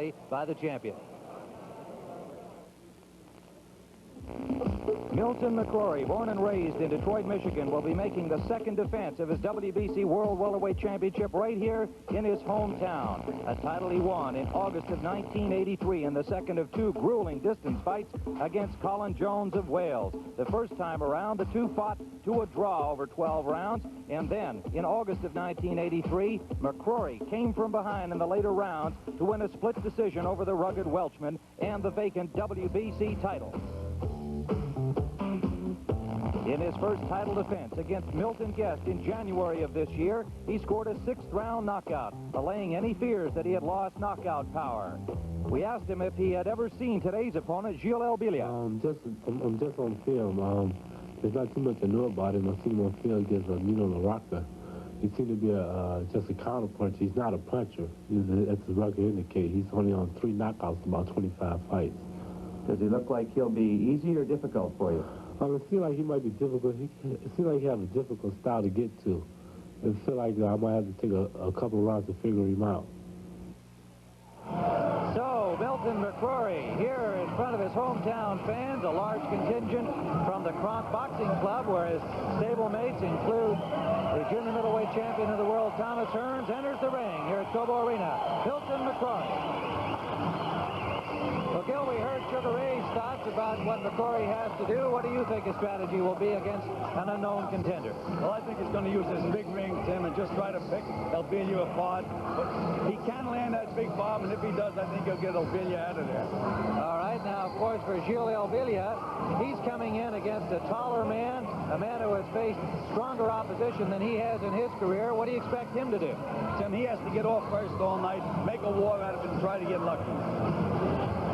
finale by the champion. Milton McCrory, born and raised in Detroit, Michigan, will be making the second defense of his WBC World Welterweight Championship right here in his hometown. A title he won in August of 1983 in the second of two grueling distance fights against Colin Jones of Wales. The first time around, the two fought to a draw over 12 rounds, and then in August of 1983, McCrory came from behind in the later rounds to win a split decision over the rugged Welshman and the vacant WBC title. In his first title defense against Milton Guest in January of this year, he scored a 6th-round knockout, allaying any fears that he had lost knockout power. We asked him if he had ever seen today's opponent, Gilles Elbilia. Just on film. There's not too much to know about him. I've seen him on film against Nino LaRocca. He seemed to be just a counter-puncher. He's not a puncher, as the record indicates. He's only on 3 knockouts, about 25 fights. Does he look like he'll be easy or difficult for you? It seems like he might be difficult. It seems like he has a difficult style to get to. It feels like I might have to take a couple of rounds to figure him out. So, Milton McCrory here in front of his hometown fans, a large contingent from the Kronk Boxing Club, where his stablemates include the junior middleweight champion of the world, Thomas Hearns, enters the ring here at Cobo Arena, Milton McCrory. Well, Gil, we heard Sugar Ray's thoughts about what McCrory has to do. What do you think his strategy will be against an unknown contender? Well, I think he's going to use this big ring, Tim, and just try to pick Elbilia apart. But he can land that big bomb, and if he does, I think he'll get Elbilia out of there. All right, now, of course, for Gilles Elbilia, he's coming in against a taller man, a man who has faced stronger opposition than he has in his career. What do you expect him to do? Tim, he has to get off first all night, make a war out of it, and try to get lucky.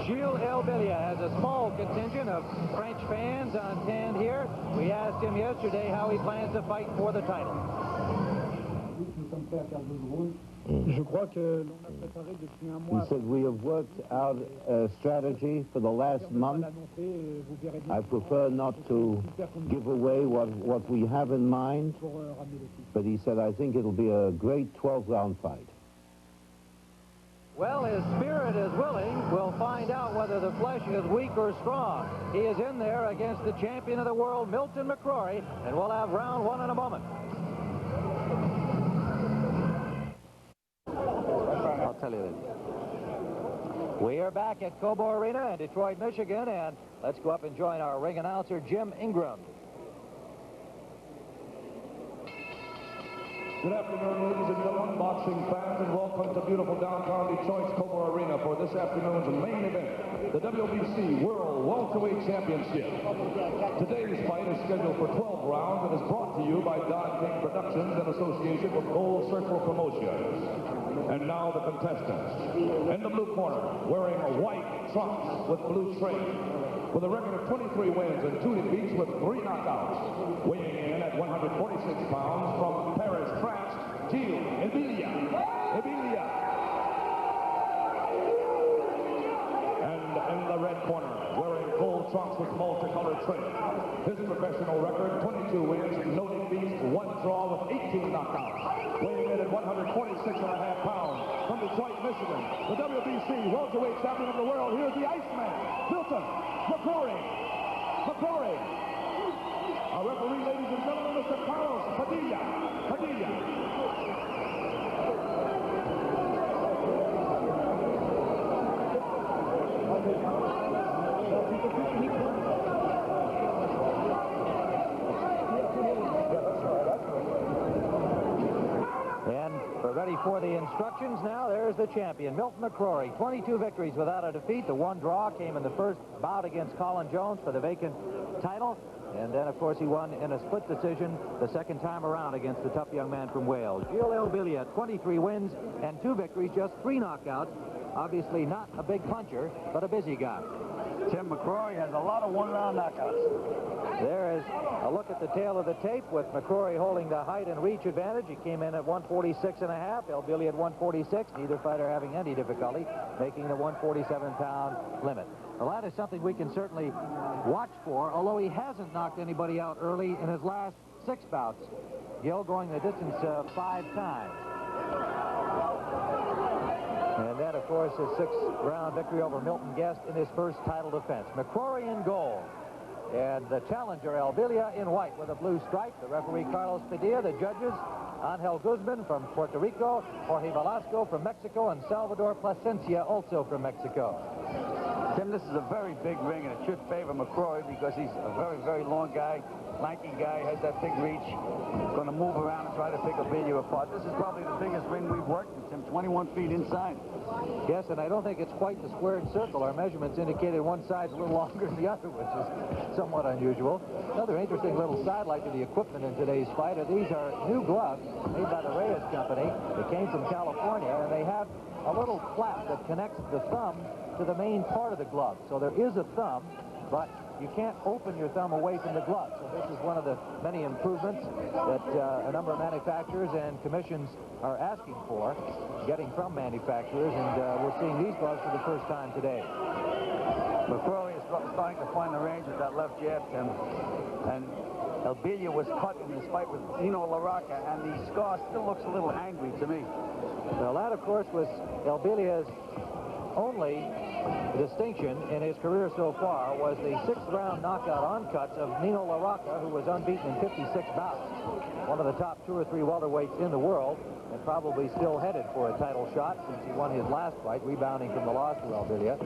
Gilles Elbilia has a small contingent of French fans on hand here. We asked him yesterday how he plans to fight for the title. He said, we have worked out a strategy for the last month. I prefer not to give away what we have in mind, but he said, I think it'll be a great 12-round fight. Well, his spirit is willing. We'll find out whether the flesh is weak or strong. He is in there against the champion of the world, Milton McCrory, and we'll have round 1 in a moment. I'll tell you this. We are back at Cobo Arena in Detroit, Michigan, and let's go up and join our ring announcer, Jim Ingram. Good afternoon, ladies and gentlemen, boxing fans, and welcome to beautiful downtown Detroit's Cobo Arena for this afternoon's main event, the WBC World Welterweight Championship. Today's fight is scheduled for 12 rounds and is brought to you by Don King Productions in association with Gold Circle Promotions. And now the contestants. In the blue corner, wearing white trunks with blue trim, with a record of 23 wins and 2 defeats with 3 knockouts, weighing in at 146 pounds from Paris, France, Gilles Elbilia. And in the red corner, wearing gold trunks with multicolored trim, his professional record, 22 wins, no defeats, 1 draw with 18 knockouts, weighing in at 146.5 pounds from Detroit, Michigan, the WBC welterweight champion of the world. Here's the Iceman, Milton McCrory. Our referee, ladies and gentlemen, Mr. Carlos Padilla. And we're ready for the instructions now. There's the champion, Milton McCrory. 22 victories without a defeat. The 1 draw came in the first bout against Colin Jones for the vacant title. And then, of course, he won in a split decision the second time around against the tough young man from Wales. Gilles Elbilia, 23 wins and 2 victories, just 3 knockouts. Obviously not a big puncher, but a busy guy. Tim McCrory has a lot of 1-round knockouts. There is a look at the tail of the tape with McCrory holding the height and reach advantage. He came in at 146.5, Elbilia at 146, neither fighter having any difficulty making the 147-pound limit. Well, that is something we can certainly watch for, although he hasn't knocked anybody out early in his last 6 bouts. Gil going the distance 5 times. And then, of course, his 6th-round victory over Milton Guest in his first title defense. McCrory in gold. And the challenger, Elbilia, in white with a blue stripe. The referee, Carlos Padilla. The judges, Angel Guzman from Puerto Rico, Jorge Velasco from Mexico, and Salvador Plasencia, also from Mexico. Tim, this is a very big ring, and it should favor McCrory because he's a very, very long guy, lanky guy, has that big reach. Going to move around and try to pick Elbilia apart. This is probably the biggest ring we've worked in, Tim, 21 feet inside. Yes, and I don't think it's quite the squared circle. Our measurements indicated one side's a little longer than the other, which is somewhat unusual. Another interesting little sidelight to the equipment in today's fight. These are new gloves made by the Reyes Company. They came from California, and they have a little flap that connects the thumb to the main part of the glove. So there is a thumb, but you can't open your thumb away from the glove. So this is one of the many improvements that a number of manufacturers and commissions are asking for, getting from manufacturers, and we're seeing these gloves for the first time today. McCrory is starting to find the range with that left jab, Tim. And Elbilia was cut in this fight with Nino LaRocca, and the scar still looks a little angry to me. Well, that, of course, was Elbilia's only distinction in his career so far, was the 6th-round knockout on cuts of Nino LaRocca, who was unbeaten in 56 bouts. One of the top 2 or 3 welterweights in the world, and probably still headed for a title shot since he won his last fight, rebounding from the loss to Elbilia.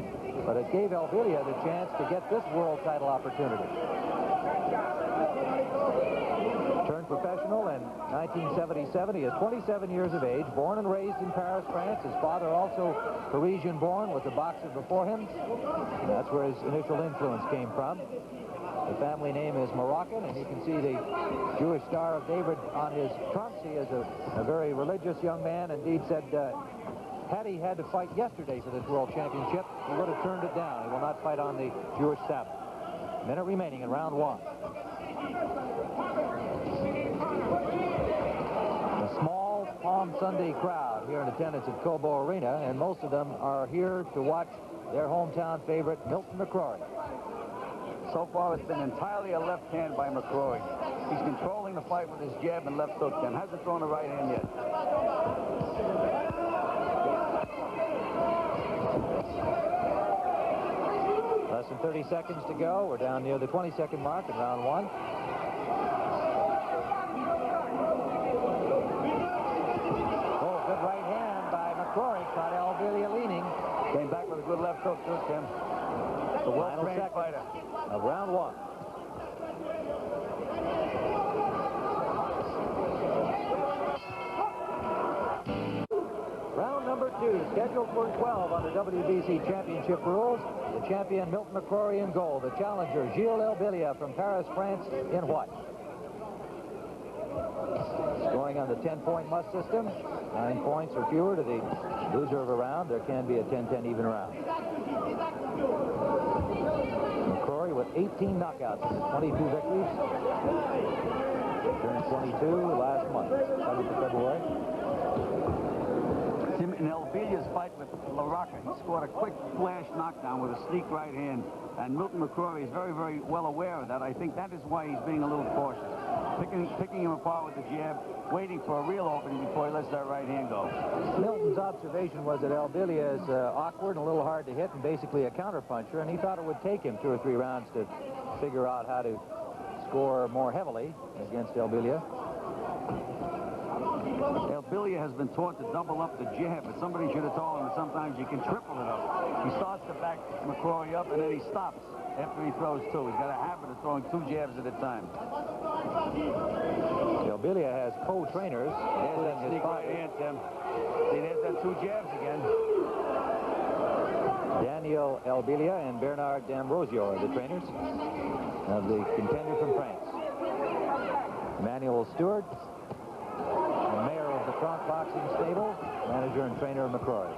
But it gave Elbilia the chance to get this world title opportunity. Turned professional in 1977. He is 27 years of age, born and raised in Paris, France. His father, also Parisian-born, was a boxer before him. And that's where his initial influence came from. The family name is Moroccan, and you can see the Jewish Star of David on his trunks. He is a very religious young man. Indeed, said had he had to fight yesterday for this world championship, he would have turned it down. He will not fight on the Jewish Sabbath. Minute remaining in round 1. A small Palm Sunday crowd here in attendance at Cobo Arena, and most of them are here to watch their hometown favorite, Milton McCrory. So far, it's been entirely a left hand by McCrory. He's controlling the fight with his jab and left hook, and hasn't thrown a right hand yet. Less than 30 seconds to go. We're down near the 20-second mark in round 1. Oh, good right hand by McCrory. Caught Elbilia leaning. Came back with a good left hook, too, Tim. The well-trained fighter of round 1. Round number 2, scheduled for 12 under WBC championship rules. The champion, Milton McCrory, in gold. The challenger, Gilles Elbilia from Paris, France, in white. Scoring on the 10-point must system. 9 points or fewer to the loser of a round. There can be a 10-10 even round. McCrory with 18 knockouts in his 22 victories. Turned 22 last month, 7th of February. In Elbilia's fight with LaRocca, he scored a quick flash knockdown with a sneak right hand, and Milton McCrory is very, very well aware of that. I think that is why he's being a little cautious. Picking him apart with the jab, waiting for a real opening before he lets that right hand go. Milton's observation was that Elbilia is awkward and a little hard to hit and basically a counterpuncher, and he thought it would take him 2 or 3 rounds to figure out how to score more heavily against Elbilia. Elbilia has been taught to double up the jab, but somebody should have told him that sometimes you can triple it up. He starts to back McCrory up, and then he stops after he throws 2. He's got a habit of throwing 2 jabs at a time. Elbilia has co-trainers. There's that sneak right hand, Tim. See, there's that 2 jabs again. Daniel Elbilia and Bernard D'Ambrosio are the trainers of the contender from France. Emmanuel Stewart, the mayor of the Kronk Boxing Stable, manager and trainer of McCrory.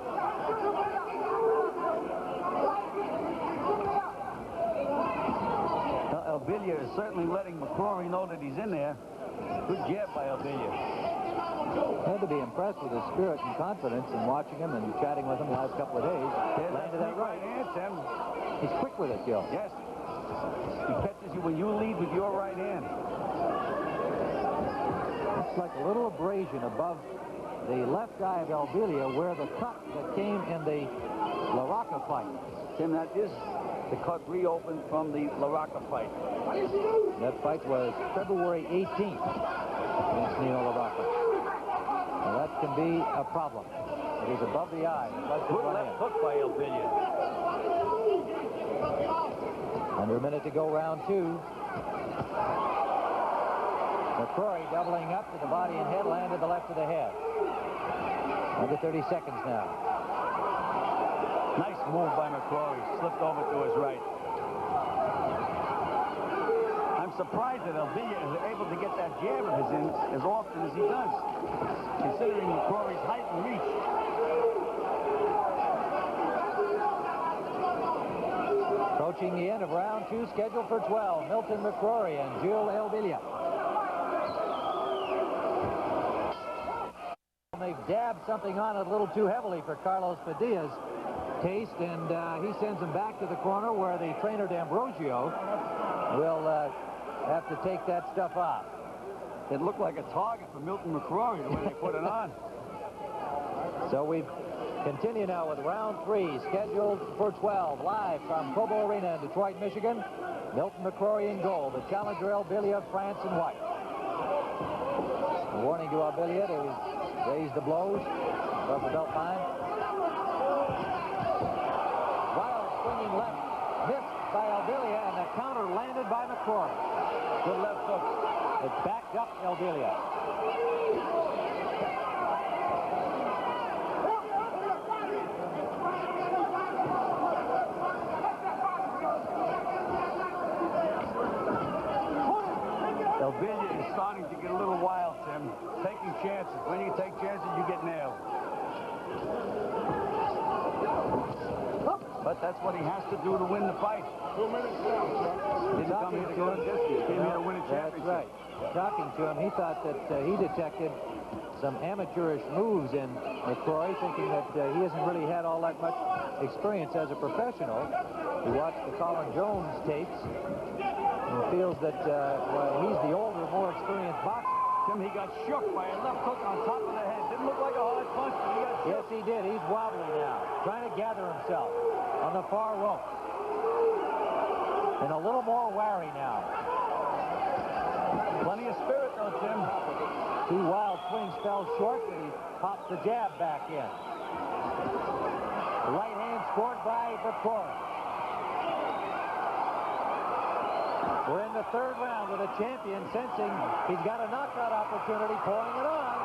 Now, Elbilia is certainly letting McCrory know that he's in there. Good jab by Elbilia. Had to be impressed with his spirit and confidence in watching him and chatting with him the last couple of days. Landed that right hand, Tim. He's quick with it, Gil. Yes. He catches you when you lead with your right hand. It's like a little abrasion above the left eye of Elbilia where the cut that came in the La Rocca fight. Tim, that is the cut reopened from the La Rocca fight. That fight was February 18th against Nino La Rocca. And that can be a problem. It is above the eye. Good left hook by Elbilia. Under a minute to go, round two. McCrory doubling up to the body and head, landed the left of the head. Under 30 seconds now. Nice move by McCrory. Slipped over to his right. I'm surprised that Elbilia is able to get that jab of his in as often as he does, considering McCrory's height and reach. Approaching the end of round two, scheduled for 12. Milton McCrory and Gilles Elbilia. They've dabbed something on it a little too heavily for Carlos Padilla's taste, and he sends him back to the corner where the trainer D'Ambrosio will have to take that stuff off. It looked like a target for Milton McCrory the way they put it on. So we continue now with round three, scheduled for 12, live from Cobo Arena in Detroit, Michigan. Milton McCrory in goal, the challenger Elbilia, France in white. A warning to Elbilia to raise the blows above the belt line. Wild swinging left, missed by Elbilia, and the counter landed by McCrory. Good left hook. It backed up Elbilia. Elbilia is starting to get a little wild, Tim. Taking chances. When you take chances, you get nailed. But that's what he has to do to win the fight. 2 minutes down, didn't come here to go to distance. Came here to win a championship. That's right. Talking to him, he thought that he detected some amateurish moves in McCrory, thinking that he hasn't really had all that much experience as a professional. He watched the Colin Jones tapes and feels that he's the older, more experienced boxer. Tim, he got shook by a left hook on top of the head. Didn't look like a hard punch, but he got shook. Yes, he did. He's wobbly now, trying to gather himself on the far rope. And a little more wary now. Plenty of spirit, though, Tim. Two wild swings fell short, but he popped the jab back in. The right hand scored by McCrory. We're in the third round with a champion sensing he's got a knockout opportunity, pouring it on.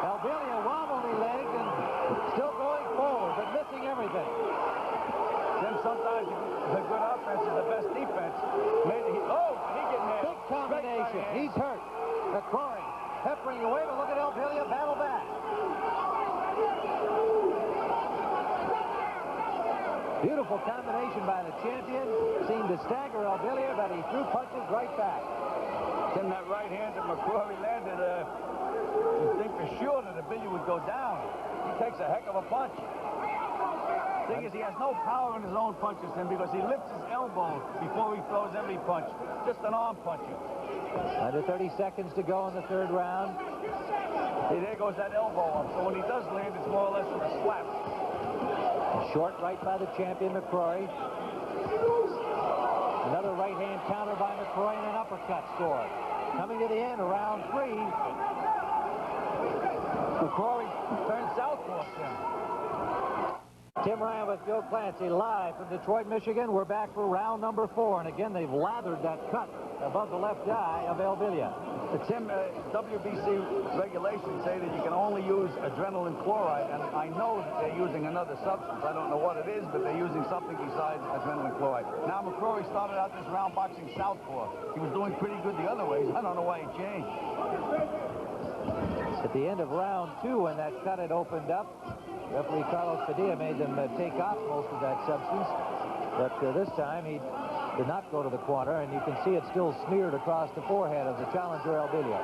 Elbilia wobbly legs and still going forward, but missing everything. Tim, sometimes the good offense is the best defense. Maybe he get nailed. Big combination. He's hurt. McCrory peppering away, but look at Elbilia battle back. Beautiful combination by the champion. Seemed to stagger Elbilia, but he threw punches right back. Tim, that right hand that McCrory landed, you think for sure that Elbilia would go down. He takes a heck of a punch. Thing is, he has no power in his own punches, Tim, because he lifts his elbow before he throws every punch. Just an arm puncher. Under 30 seconds to go in the third round. See, there goes that elbow up. So when he does land, it's more or less with a slap. A short right by the champion, McCrory. Another right-hand counter by McCrory and an uppercut scored. Coming to the end of round three. McCrory turns southpaw, Tim. Tim Ryan with Joe Clancy live from Detroit, Michigan. We're back for round number 4. And again, they've lathered that cut above the left eye of Elbilia. Tim, WBC regulations say that you can only use adrenaline chloride, and I know that they're using another substance. I don't know what it is, but they're using something besides adrenaline chloride. Now, McCrory started out this round boxing southpaw. He was doing pretty good the other ways. I don't know why he changed. At the end of round 2, when that cut had opened up, referee Carlos Padilla made them take off most of that substance. But this time, he did not go to the corner, and you can see it still smeared across the forehead of the challenger, Elbilia.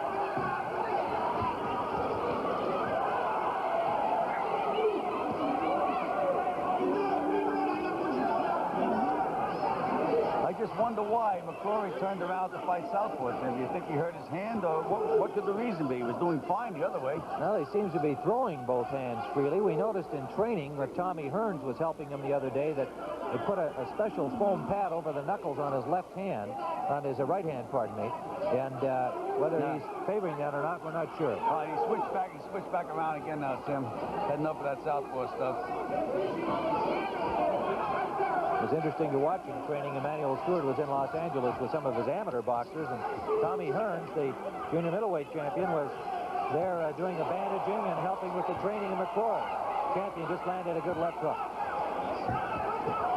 I just just wonder why McCrory turned around to fight southpaw. Tim, do you think he hurt his hand, or what could the reason be? He was doing fine the other way. Well, he seems to be throwing both hands freely. We noticed in training that Tommy Hearns was helping him the other day that they put a special foam pad over the knuckles on his left hand, on his right hand, pardon me. And whether he's favoring that or not, we're not sure. He switched back around again now, Tim. Heading up for that southpaw stuff. It was interesting to watch him training. Emmanuel Stewart was in Los Angeles with some of his amateur boxers, and Tommy Hearns, the junior middleweight champion, was there doing the bandaging and helping with the training of McCrory. Champion just landed a good left hook.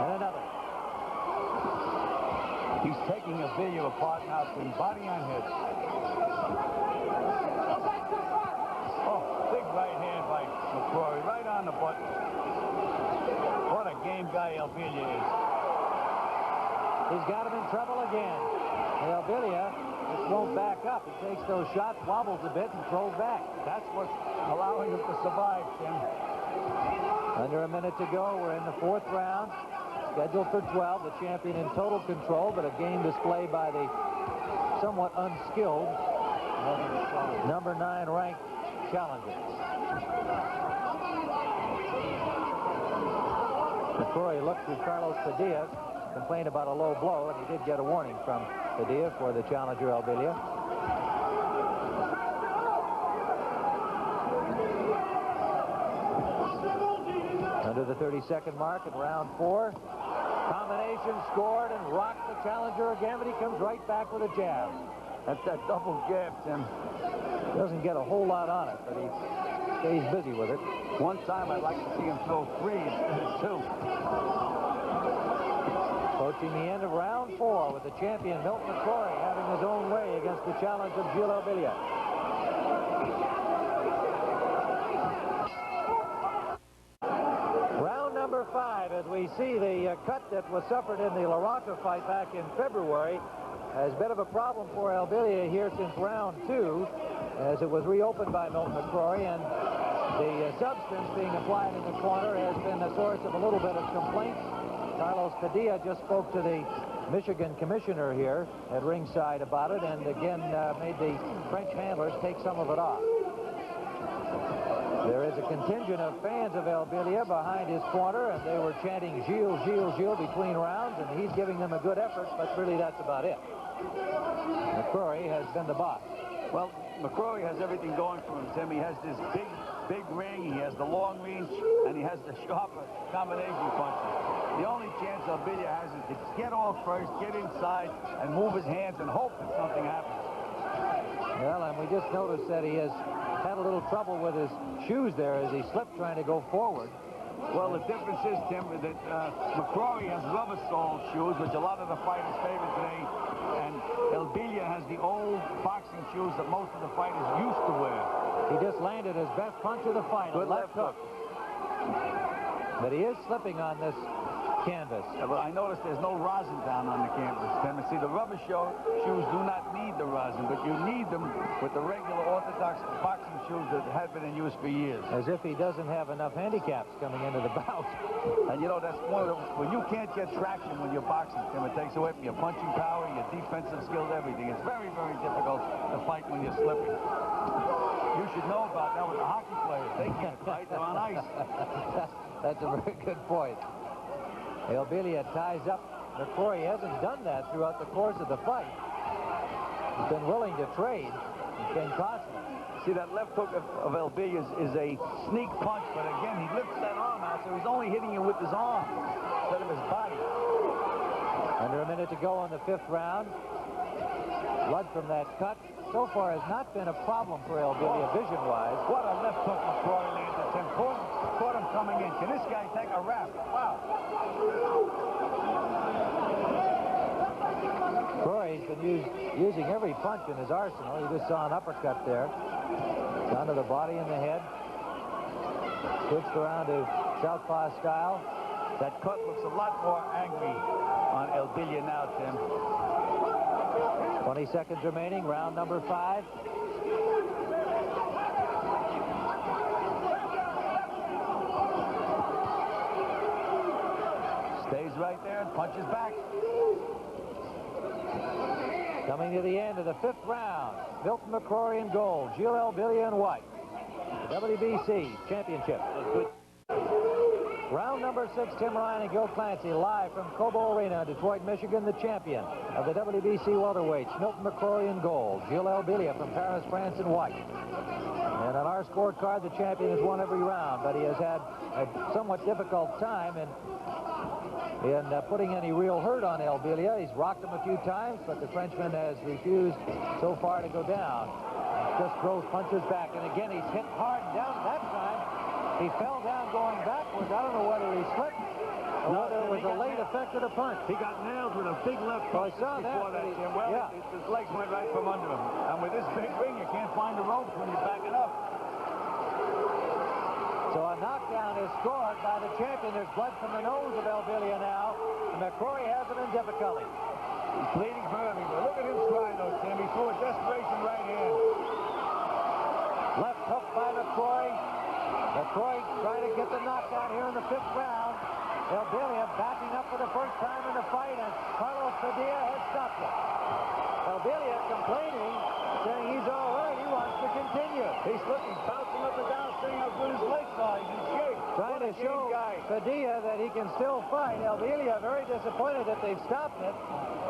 And another. He's taking Elbilia apart now, Tim. Body on head. Oh, big right hand by McCrory, right on the button. What a game guy Elbilia is. He's got him in trouble again. Elbilia just won't back up. He takes those shots, wobbles a bit, and throws back. That's what's allowing him to survive, Tim. Under a minute to go. We're in the fourth round. Scheduled for 12. The champion in total control, but a game display by the somewhat unskilled number 9 ranked challenger. McCrory looked to Carlos Padilla, complained about a low blow, and he did get a warning from Padilla for the challenger Elbilia. Under the 30-second mark in round 4. Combination scored and rocked the challenger again, but he comes right back with a jab. That's that double jab, Tim. Doesn't get a whole lot on it, but he stays busy with it. One time I'd like to see him throw 3 instead of 2. Approaching the end of round 4 with the champion Milton McCrory having his own way against the challenge of Gilles Elbilia. Round number 5, as we see the cut that was suffered in the La Rocca fight back in February has been of a problem for Elbilia here since round 2, as it was reopened by Milton McCrory, and the substance being applied in the corner has been the source of a little bit of complaint. Carlos Padilla just spoke to the Michigan commissioner here at ringside about it, and again made the French handlers take some of it off. There is a contingent of fans of Elbilia behind his corner, and they were chanting Gilles, Gilles, Gilles between rounds, and he's giving them a good effort, but really that's about it. McCrory has been the boss. Well, McCrory has everything going for him, Tim. He has this big ring, he has the long reach, and he has the sharper combination punches. The only chance Elbilia has is to get off first, get inside, and move his hands and hope that something happens. Well, and we just noticed that he has had a little trouble with his shoes there as he slipped trying to go forward. Well, the difference is, Tim, that McCrory has rubber sole shoes, which a lot of the fighters favor today, and Elbilia has the old boxing shoes that most of the fighters used to wear. He just landed his best punch of the fight, a left hook. But he is slipping on this canvas. Yeah, but I noticed there's no rosin down on the canvas, Tim. And see, the rubber shoes do not need the rosin, but you need them with the regular orthodox boxing shoes that have been in use for years. As if he doesn't have enough handicaps coming into the bout. And you know, that's one of the, when you can't get traction when you're boxing, Tim, it takes away from your punching power, your defensive skills, everything. It's very, very difficult to fight when you're slipping. You should know about that with the hockey players. They can't fight, they're on ice. That's a very good point. Elbilia ties up. McCrory hasn't done that throughout the course of the fight. He's been willing to trade. It's been costly. See, that left hook of Elbilia is a sneak punch, but again, he lifts that arm out, so he's only hitting you with his arm instead of his body. Under a minute to go in the 5th round. Blood from that cut so far has not been a problem for Elbilia vision-wise. What a left hook McCrory landed, Tim. Caught him coming in. Can this guy take a rap? Wow. McCrory's been using every punch in his arsenal. You just saw an uppercut there. Down to the body and the head. Switched around to southpaw style. That cut looks a lot more angry on Elbilia now, Tim. 20 seconds remaining, round number 5. Stays right there and punches back. Coming to the end of the 5th round, Milton McCrory in gold, Gilles Elbilia in white. The WBC Championship. Round number 6, Tim Ryan and Gil Clancy live from Cobo Arena, Detroit, Michigan, the champion of the WBC welterweights, Milton McCrory in gold, Gilles Elbilia from Paris, France in white. And on our scorecard, the champion has won every round, but he has had a somewhat difficult time in putting any real hurt on Elbilia. He's rocked him a few times, but the Frenchman has refused so far to go down. Just throws punches back, and again he's hit hard down that time. He fell down going backwards. I don't know whether he slipped or whether it was a late effect of the punch. He got nailed with a big left punch before that. Well, yeah. His legs went right from under him. And with this big ring, you can't find the ropes when you're backing up. So a knockdown is scored by the champion. There's blood from the nose of Elbilia now. And McCrory has him in difficulty. He's bleeding from everywhere. Look at him trying, though, Tim. He threw a desperation right hand. Left hook by McCrory. McCrory trying to get the knockdown here in the 5th round. Elbilia backing up for the first time in the fight, and Carlos Padilla has stopped it. Elbilia complaining, saying he's all right. He wants to continue. He's looking, bouncing up and down, saying how good his legs are. He's in shape. Trying to show Padilla that he can still fight. Elbilia very disappointed that they've stopped it.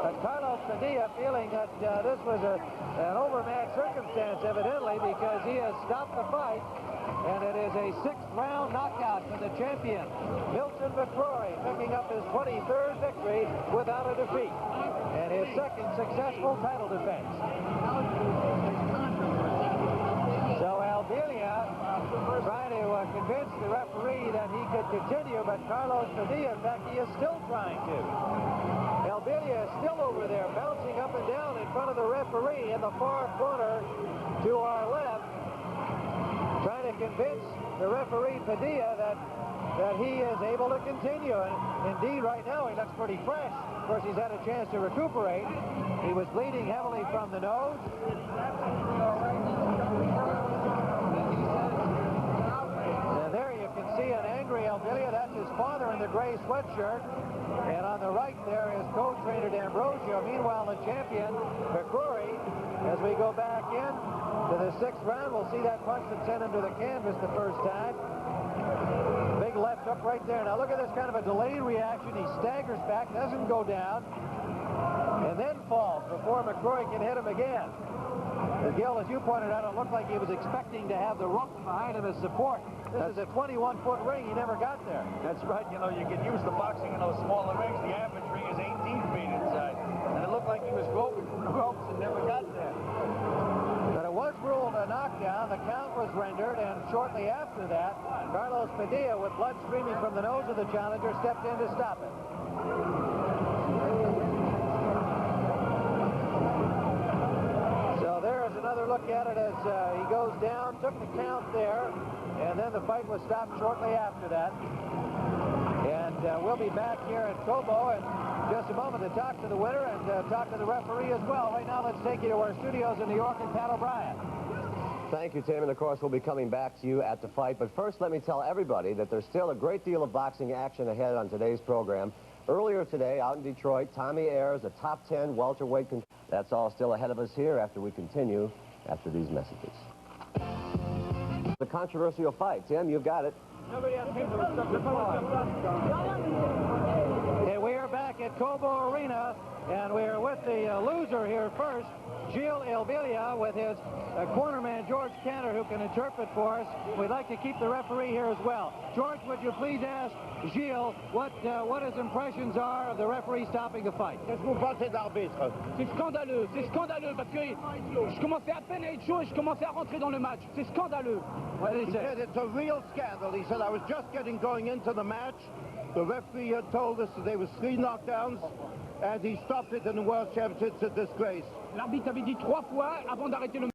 But Carlos Padilla feeling that this was an overmatched circumstance, evidently, because he has stopped the fight. And it is a 6th round knockout for the champion, Milton McCrory, picking up his 23rd victory without a defeat. And his 2nd successful title defense. So Elbilia trying to convince the referee that he could continue, but Carlos Padilla, in fact, he is still trying to. Elbilia is still over there, bouncing up and down in front of the referee in the far corner to our left, trying to convince the referee Padilla that he is able to continue. And indeed, right now, he looks pretty fresh. Of course, he's had a chance to recuperate. He was bleeding heavily from the nose. And there you can see an angry Elbilia. That's his father in the gray sweatshirt. And on the right there is co-trainer D'Ambrosio. Meanwhile, the champion, McCrory, as we go back in to the 6th round, we'll see that punch that sent him to the canvas the first time. Big left hook right there. Now look at this kind of a delayed reaction. He staggers back, doesn't go down, and then falls before McCrory can hit him again. Gil, as you pointed out, it looked like he was expecting to have the rope behind him as support. This is a 21-foot ring. He never got there. That's right. You know, you get used to boxing in those smaller rings. The average ring is 18 feet inside. And it looked like he was groping for the ropes and never got there. But it was ruled a knockdown. The count was rendered, and shortly after that, Carlos Padilla, with blood streaming from the nose of the challenger, stepped in to stop it. So there is another look at it as he goes down, took the count there, and then the fight was stopped shortly after that. And we'll be back here at Cobo in just a moment to talk to the winner and talk to the referee as well. Right now, let's take you to our studios in New York and Pat O'Brien. Thank you, Tim, and of course we'll be coming back to you at the fight. But first, let me tell everybody that there's still a great deal of boxing action ahead on today's program. Earlier today, out in Detroit, Tommy Ayers, a top 10 welterweight. That's all still ahead of us here after we continue after these messages. The controversial fight. Tim, you've got it. And we are back at Cobo Arena, and we are with the loser here first, Gilles Elbilia, with his cornerman, George Cantor, who can interpret for us. We'd like to keep the referee here as well. George, would you please ask Gilles what his impressions are of the referee stopping the fight? Qu'est-ce que vous pensez d'arbitre? C'est scandaleux parce que je commençais à peine à être chaud et je commençais à rentrer dans le match. C'est scandaleux. What He said it's a real scandal. He said, I was just going into the match. The referee had told us that there was 3 knockdowns, and he stopped it in the World Championship. It's a disgrace. L'arbitre avait dit 3 fois avant d'arrêter le match.